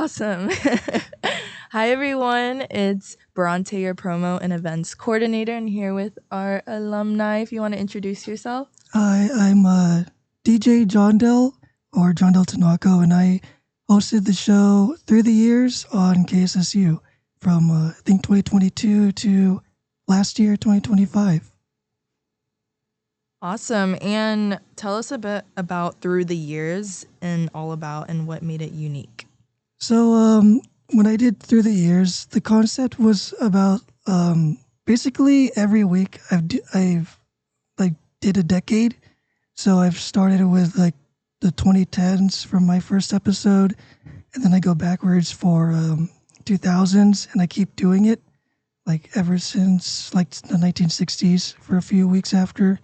awesome. Hi, everyone. It's Bronte, your promo and events coordinator, and here with our alumni. If you want to introduce yourself. Hi, I'm DJ Jondell or Jondell Tinaco, and I hosted the show through the years on KSSU from I think 2022 to last year 2025. Awesome. And tell us a bit about Through the Years and all about and what made it unique. So when I did through the years, the concept was about basically every week I've like did a decade. So I've started with like the 2010s from my first episode, and then I go backwards for 2000s, and I keep doing it like ever since like the 1960s for a few weeks after.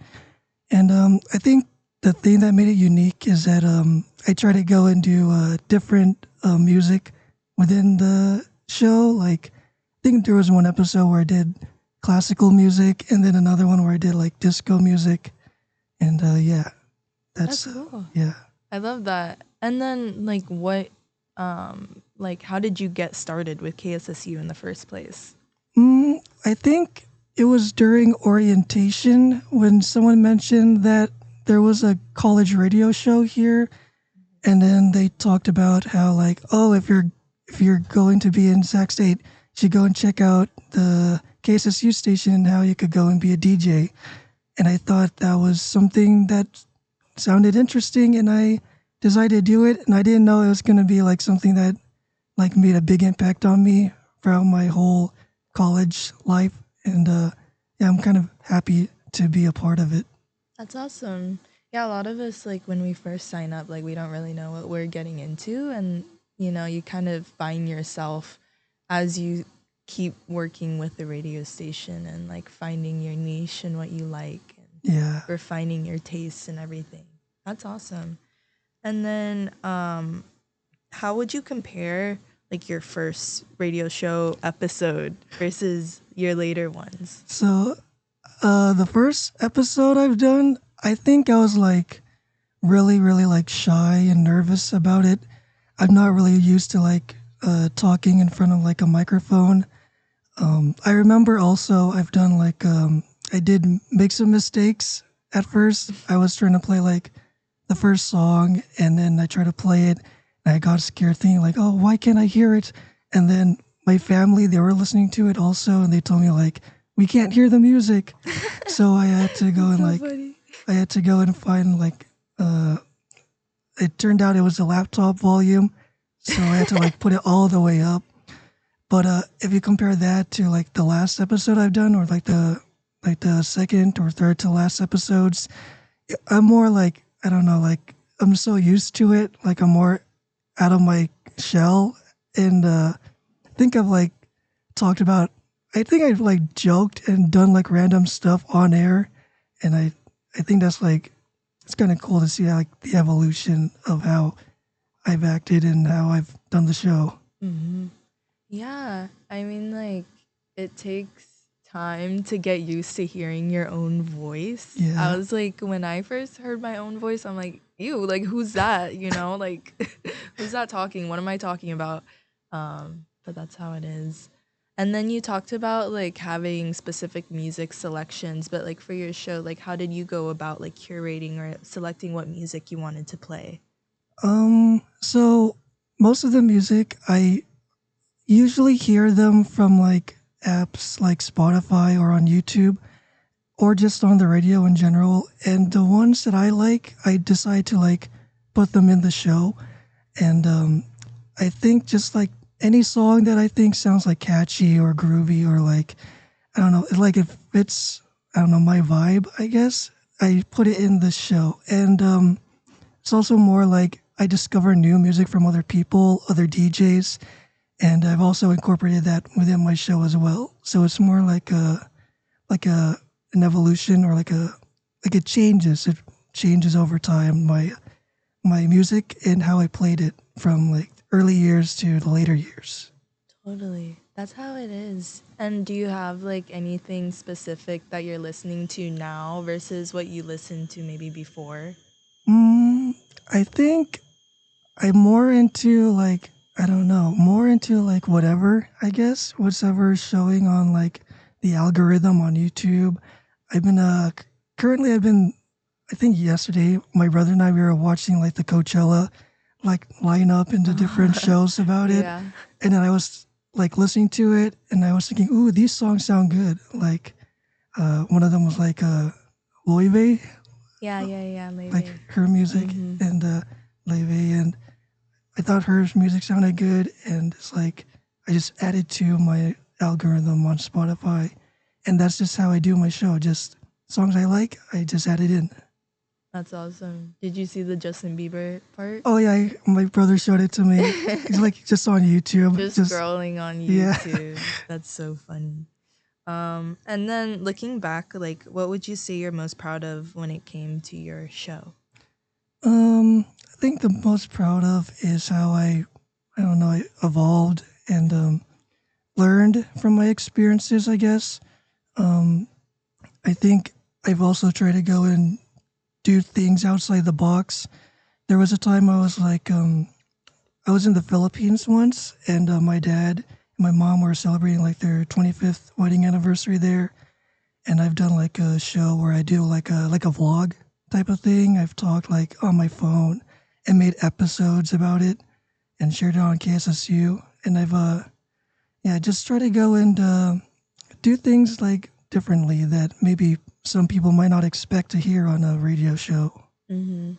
And I think the thing that made it unique is that I try to go and do different music within the show. Like, I think there was one episode where I did classical music, and then another one where I did like disco music. And yeah, That's cool. yeah. I love that. And then, how did you get started with KSSU in the first place? I think it was during orientation when someone mentioned that there was a college radio show here, and then they talked about how like, oh, if you're going to be in Sac State, you should go and check out the KSSU station and how you could go and be a DJ. And I thought that was something that sounded interesting, and I decided to do it. And I didn't know it was going to be like something that like made a big impact on me throughout my whole college life. And yeah, I'm kind of happy to be a part of it. That's awesome. Yeah, a lot of us, like, when we first sign up, like, we don't really know what we're getting into. And, you kind of find yourself as you keep working with the radio station and, like, finding your niche and what you like and Yeah. refining your tastes and everything. That's awesome. And then, how would you compare, like, your first radio show episode versus your later ones? So the first episode I've done, I think I was like really, really like shy and nervous about it. I'm not really used to like talking in front of like a microphone. I remember also I've done like I did make some mistakes at first. I was trying to play like the first song, and then I tried to play it, and I got scared thinking like, oh, why can't I hear it? And then my family, they were listening to it also, and they told me like, we can't hear the music. So I had to go and So like funny. I had to go and find like it turned out it was a laptop volume, so I had to like put it all the way up. But if you compare that to like the last episode I've done, or like the second or third to last episodes, I'm more like, I don't know, like I'm so used to it, like I'm more out of my shell. And I think I've like talked about, I think I've like joked and done like random stuff on air, and I think that's like, it's kind of cool to see like the evolution of how I've acted and how I've done the show. Hmm. Yeah, I mean, like, it takes time to get used to hearing your own voice. I Yeah. was like, when I first heard my own voice, I'm like, ew, like, who's that? Like, who's that talking? What am I talking about? But that's how it is. And then you talked about like having specific music selections, but like for your show, like how did you go about like curating or selecting what music you wanted to play? So most of the music I usually hear them from like apps like Spotify or on YouTube or just on the radio in general. And the ones that I like, I decide to like put them in the show. And I think just like any song that I think sounds like catchy or groovy or like, I don't know, like if it's, I don't know, my vibe, I guess, I put it in the show. And it's also more like I discover new music from other people, other DJs, and I've also incorporated that within my show as well. So it's more like a an evolution, or like it changes. It changes over time. My music and how I played it from like early years to the later years. Totally. That's how it is. And do you have like anything specific that you're listening to now versus what you listened to maybe before? I think I'm more into like I don't know, more into like whatever, I guess, whatever showing on like the algorithm on YouTube. I've been currently I've been I think yesterday my brother and I we were watching like the Coachella like line up into different shows about it, Yeah. and then I was like listening to it and I was thinking, ooh, these songs sound good. Like one of them was like Loive, Yeah, yeah, yeah, like maybe. her music Mm-hmm. and Loive, and I thought her music sounded good, and it's like I just added to my algorithm on Spotify, and that's just how I do my show. Just songs I like, I just add it in. That's awesome. Did you see the Justin Bieber part? Oh yeah, my brother showed it to me. He's like just on YouTube, Just just scrolling on yeah. YouTube. That's so funny. And then looking back, like, what would you say you're most proud of when it came to your show? I think the most proud of is how I don't know, I evolved and learned from my experiences. I guess. Um, I think I've also tried to go and do things outside the box. There was a time I was like, I was in the Philippines once, and my dad and my mom were celebrating like their 25th wedding anniversary there. And I've done like a show where I do like a vlog type of thing. I've talked like on my phone and made episodes about it and shared it on KSSU. And I've yeah, just try to go and do things like differently that maybe some people might not expect to hear on a radio show. Mm-hmm.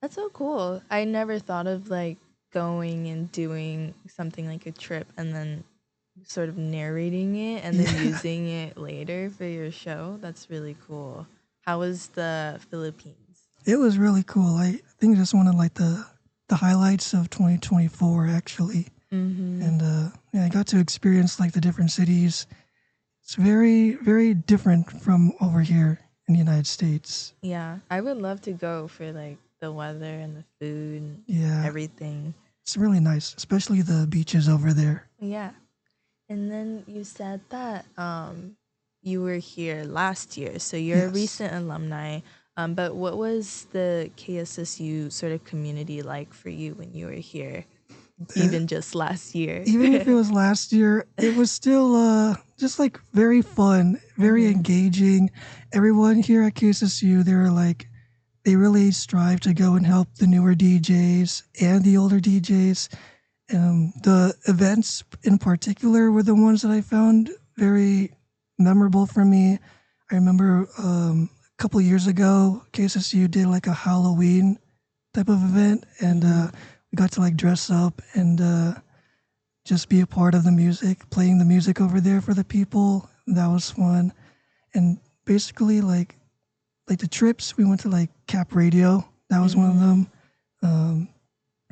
That's so cool. I never thought of like going and doing something like a trip and then sort of narrating it and then Yeah, using it later for your show. That's really cool. How was the Philippines? it was really cool. I think just one of like the highlights of 2024 actually. Mm-hmm. And yeah, I got to experience like the different cities. It's very different from over here in the United States. Yeah, I would love to go for like the weather and the food and Yeah, everything. it's really nice, especially the beaches over there. Yeah. And then you said that you were here last year, so you're a Yes. recent alumni. But what was the KSSU sort of community like for you when you were here, Uh, even just last year? Even if it was last year, it was still just like very fun, very Mm-hmm. engaging. Everyone here at KSSU, they're like they really strive to go and help the newer DJs and the older DJs. The events in particular were the ones that I found very memorable for me. I remember a couple years ago, KSSU did like a Halloween type of event, and Mm-hmm. we got to like dress up and just be a part of the music, playing the music over there for the people. That was fun, and basically like the trips we went to like Cap Radio. That was one of Mm-hmm. them.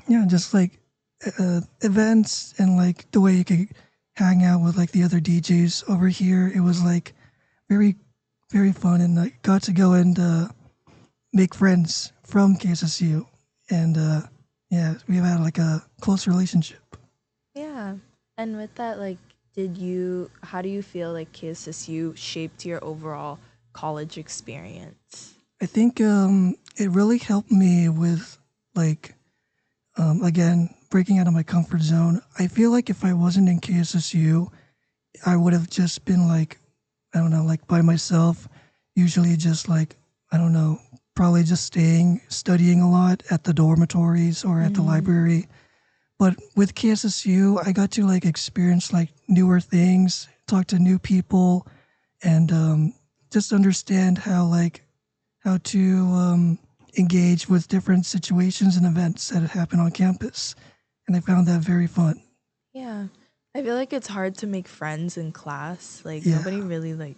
Yeah, just like events and like the way you could hang out with like the other DJs over here. It was like very very fun, and I got to go and make friends from KSSU, and yeah, we've had like a close relationship. Yeah. And with that, like, how do you feel like KSSU shaped your overall college experience? I think it really helped me with like again breaking out of my comfort zone. I feel like if I wasn't in KSSU, I would have just been like I don't know, like by myself. Usually, just like I don't know, probably just staying studying a lot at the dormitories or at the Mm-hmm. library. But with KSSU, I got to like experience like newer things, talk to new people, and just understand how to engage with different situations and events that happen on campus. And I found that very fun. Yeah. I feel like it's hard to make friends in class. Like Yeah, nobody really like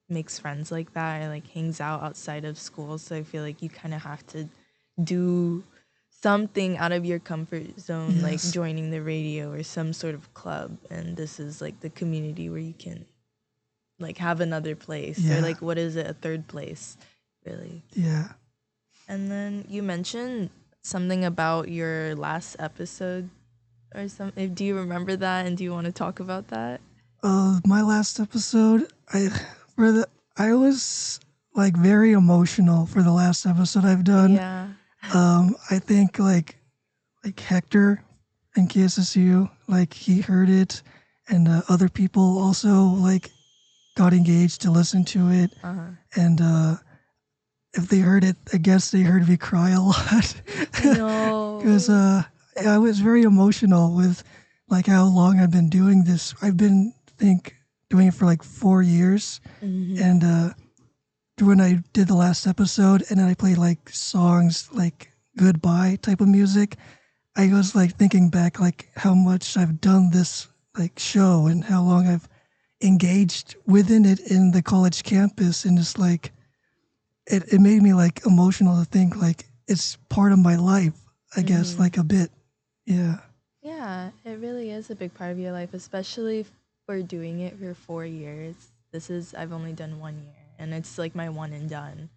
makes friends like that or like hangs out outside of school. So I feel like you kind of have to do something out of your comfort zone, like yes, joining the radio or some sort of club. And this is like the community where you can like have another place or yeah, like what is it, a third place, really. yeah. And then you mentioned something about your last episode or something. Do you remember that and do you want to talk about that? My last episode, for the I was like very emotional for the last episode I've done. Yeah. I think like Hector, in KSSU. Like he heard it, and other people also like got engaged to listen to it. Uh-huh. And if they heard it, I guess they heard me cry a lot because No. I was very emotional with like how long I've been doing this. I've been doing it for like 4 years, Mm-hmm. and when I did the last episode, and then I played like songs like goodbye type of music, I was like thinking back like how much I've done this like show and how long I've engaged within it in the college campus, and it's like it made me like emotional to think like it's part of my life, I guess, Mm-hmm. like a bit. Yeah. Yeah, it really is a big part of your life, especially for doing it for 4 years. I've only done 1 year, and it's like my one and done.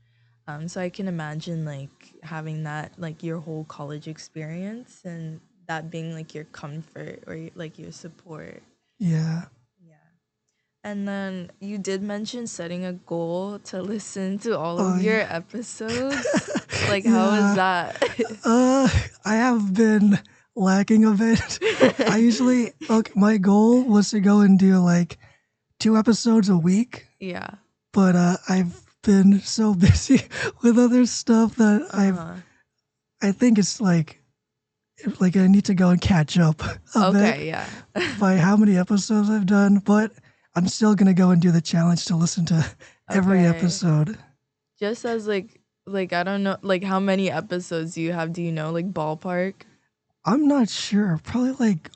So I can imagine like having that, like your whole college experience, and that being like your comfort or like your support. Yeah. Yeah. And then you did mention setting a goal to listen to all Oh of your yeah. episodes. Like, how was Yeah. that? I have been lacking a bit. I usually okay, my goal was to go and do like 2 episodes a week, Yeah. but I've been so busy with other stuff that Uh-huh. I think it's like I need to go and catch up a bit Okay, yeah. by how many episodes I've done, but I'm still gonna go and do the challenge to listen to every Okay. episode. Just as like I don't know, like how many episodes do you have? Do you know, like ballpark? I'm not sure, probably like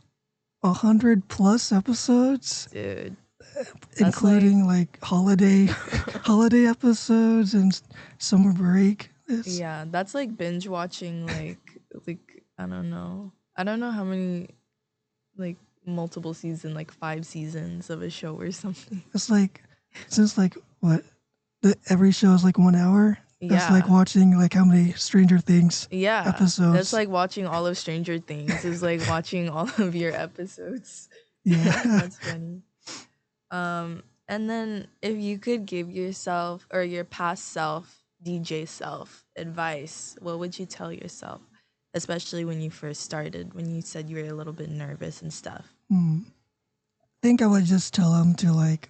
100 plus episodes, Dude, that's like including like holiday episodes and summer break. It's yeah, that's like binge watching like I don't know. I don't know how many like multiple season, like 5 seasons of a show or something. it's like since like what every show is like 1 hour. That's like Yeah. watching like how many Stranger Things Yeah. That's episodes. like watching all of Stranger Things is like watching all of your episodes. Yeah. That's funny. And then if you could give yourself or your past self, DJ self, advice, what would you tell yourself? Especially when you first started, when you said you were a little bit nervous and stuff. Hmm. Think I would just tell them to like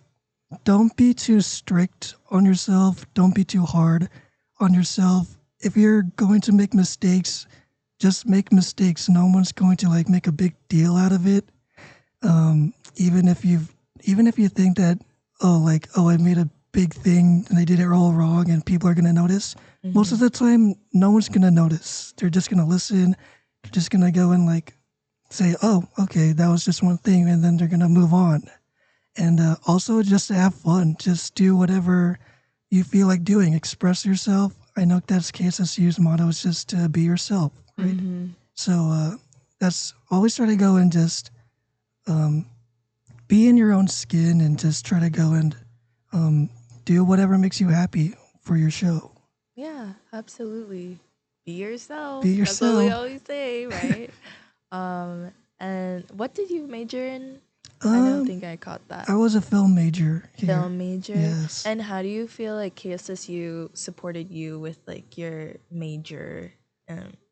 don't be too strict on yourself. Don't be too hard on yourself. If you're going to make mistakes, just make mistakes. No one's going to like make a big deal out of it. Even if you think that oh I made a big thing and I did it all wrong and people are gonna notice. Most Mm-hmm. of the time, no one's gonna notice. They're just gonna listen. They're just gonna go and like say, oh, okay, that was just one thing, and then they're gonna move on. And also just to have fun, just do whatever you feel like doing. Express yourself. I know that's KSSU's motto is just to be yourself, right? Mm-hmm. So that's always try to go and just um, be in your own skin and just try to go and um, do whatever makes you happy for your show. Yeah, absolutely. Be yourself. Be That's what we yourself. always say, right? Um, and what did you major in? I don't Um, think I caught that. I was a film major here. Film major. Yes. And how do you feel like KSSU supported you with like your major,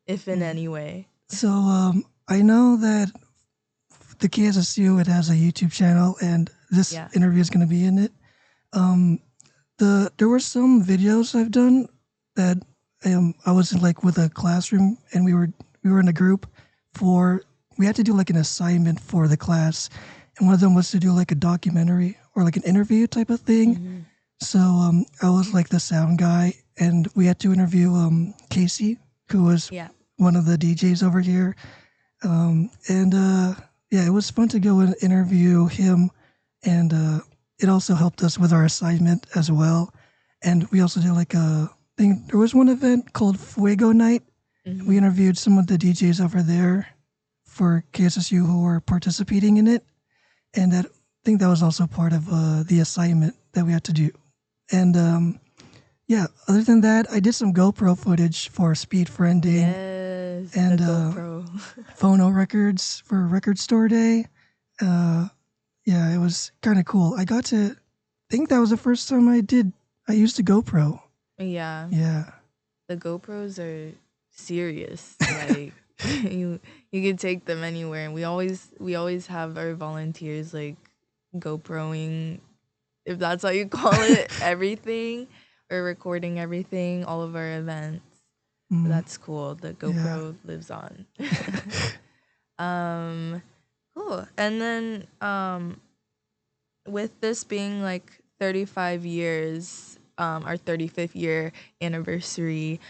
if in any way? So I know that the KSSU it has a YouTube channel, and this Yeah. interview is going to be in it. Um, there were some videos I've done that I was in, like with a classroom, and we were in a group for we had to do like an assignment for the class, and one of them was to do like a documentary or like an interview type of thing. Mm-hmm. So I was like the sound guy, and we had to interview Casey, who was Yeah. one of the DJs over here. And yeah, it was fun to go and interview him, and it also helped us with our assignment as well. And we also did like a thing. There was one event called Fuego Night. We Mm-hmm. interviewed some of the DJs over there for KSSU who were participating in it, and I think that was also part of the assignment that we had to do. And yeah, other than that, I did some GoPro footage for speed friending Yes, the and GoPro. phono records for Record Store Day. Uh, yeah, it was kind of cool. I got to think that was the first time I used a GoPro. Yeah, Yeah. the GoPros are serious. Like you You could take them anywhere, and we always have our volunteers like GoProing, if that's how you call it, everything, or recording everything, all of our events. So Mm, that's cool. The yeah. GoPro lives on. um, cool. And then with this being like 35 years, our 35th year anniversary,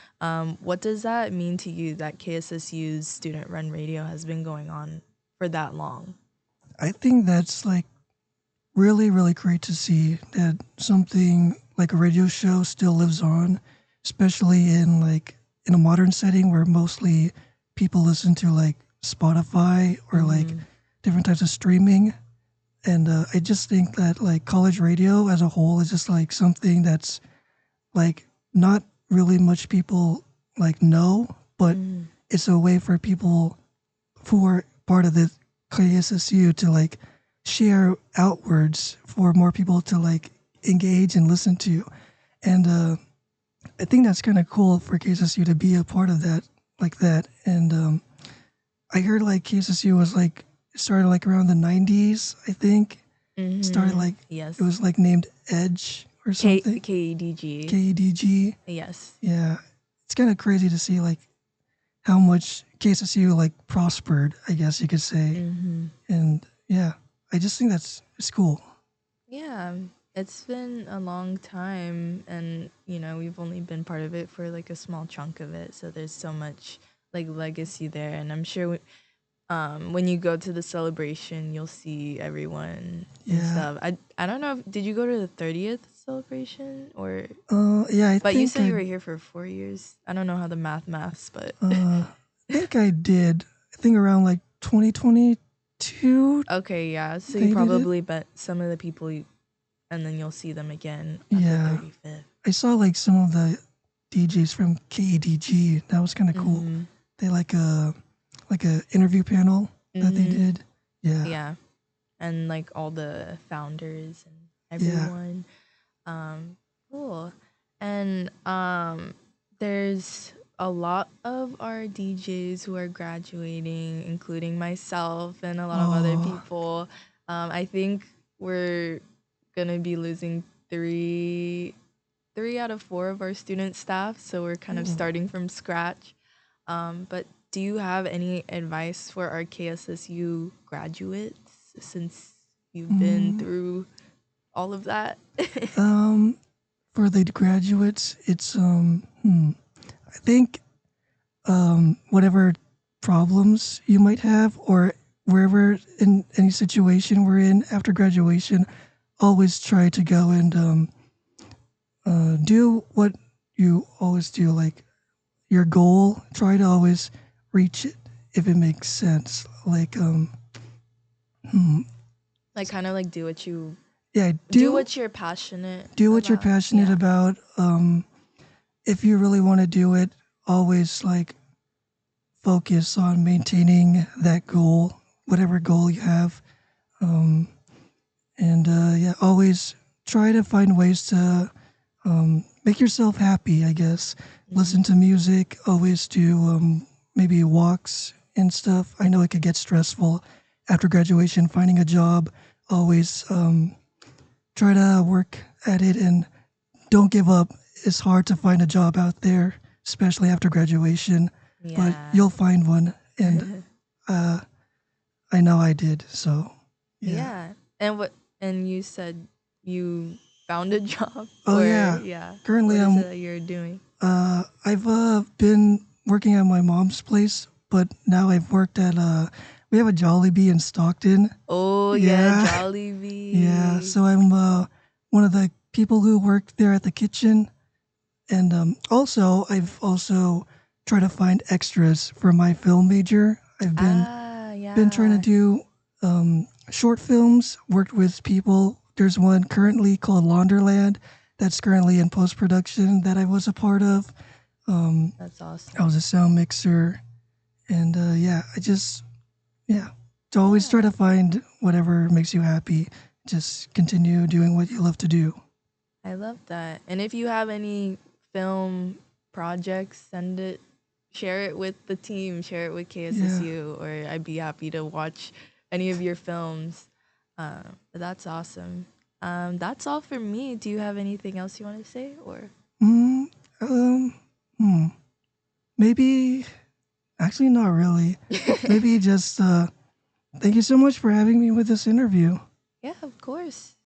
what does that mean to you that KSSU's student run radio has been going on for that long? I think that's like really, really great to see that something like a radio show still lives on, especially in like in a modern setting where mostly people listen to like Spotify or like Mm-hmm. different types of streaming. And I just think that like college radio as a whole is just like something that's like not really much people like know, but Mm-hmm. it's a way for people who are part of the KSSU to like share outwards for more people to like engage and listen to. And I think that's kind of cool for KSSU to be a part of that like that. And I heard like KSSU was like started like around the 90s, I think. Started Mm-hmm. like it Yes. was like named Edge or K something. KEDG. KEDG. Yes. Yeah. It's kind of crazy to see like how much KSSU like prospered, I guess you could say. Mm-hmm. And yeah, I just think that's it's cool. Yeah, it's been a long time, and we've only been part of it for like a small chunk of it. So there's so much like legacy there, and I'm sure when you go to the celebration, you'll see everyone and Yeah. stuff. I don't know. Did you go to the 30th celebration or? Yeah, I But you think said I you were here for 4 years. I don't know how the maths, but think I did. I think around like 2022 okay, yeah. So you they did it. probably bet some of the people, and then you'll see them again at the Yeah. 35th. I saw like some of the DJs from KEDG. That was kind of cool. Mm-hmm. They like a interview panel that they Mm-hmm. did. Yeah. Yeah, and like all the founders and Yeah. everyone. Cool. And there's a lot of our DJs who are graduating, including myself and a lot of other Oh. people. I think we're gonna be losing three out of four of our student staff, so we're kind of Oh. starting from scratch. But do you have any advice for our KSSU graduates since you've been Mm, through all of that? um, for the graduates, it's I think whatever problems you might have or wherever in any situation we're in after graduation, always try to go and do what you always do, like your goal. Try to always reach it if it makes sense. Like hmm, Like kind of like do what you yeah, do what you're passionate do what you're about. passionate Yeah. about. If you really want to do it, always like focus on maintaining that goal, whatever goal you have. Um, and yeah, always try to find ways to make yourself happy, I guess. Mm-hmm. Listen to music, always do maybe walks and stuff. I know it could get stressful after graduation, finding a job. Always try to work at it and don't give up. It's hard to find a job out there, especially after graduation, but Yeah. you'll find one. And uh, I know I did. So, yeah. Yeah. And you said you found a job, Oh, or yeah. yeah. Currently, What is it that you're doing? I've been working at my mom's place, but now I've worked at we have a Jollibee in Stockton. Oh yeah, Yeah, yeah. Jollibee. So I'm one of the people who work there at the kitchen, and also I've also tried to find extras for my film major. I've Ah, been trying to yeah. do short films. Worked with people. There's one currently called Launderland that's currently in post production that I was a part of. That's I was awesome. a sound mixer, and yeah, I just yeah, to always try Yeah. to find whatever makes you happy. Just continue doing what you love to do. I love that. And if you have any film projects, share it with the team, share it with Yeah. KSSU, or I'd be happy to watch any of your films. But that's awesome. That's all for me. Do you have anything else you want to say, or? Mm, um, hmm. Maybe, actually, not really. Maybe just thank you so much for having me with this interview. Yeah, of course.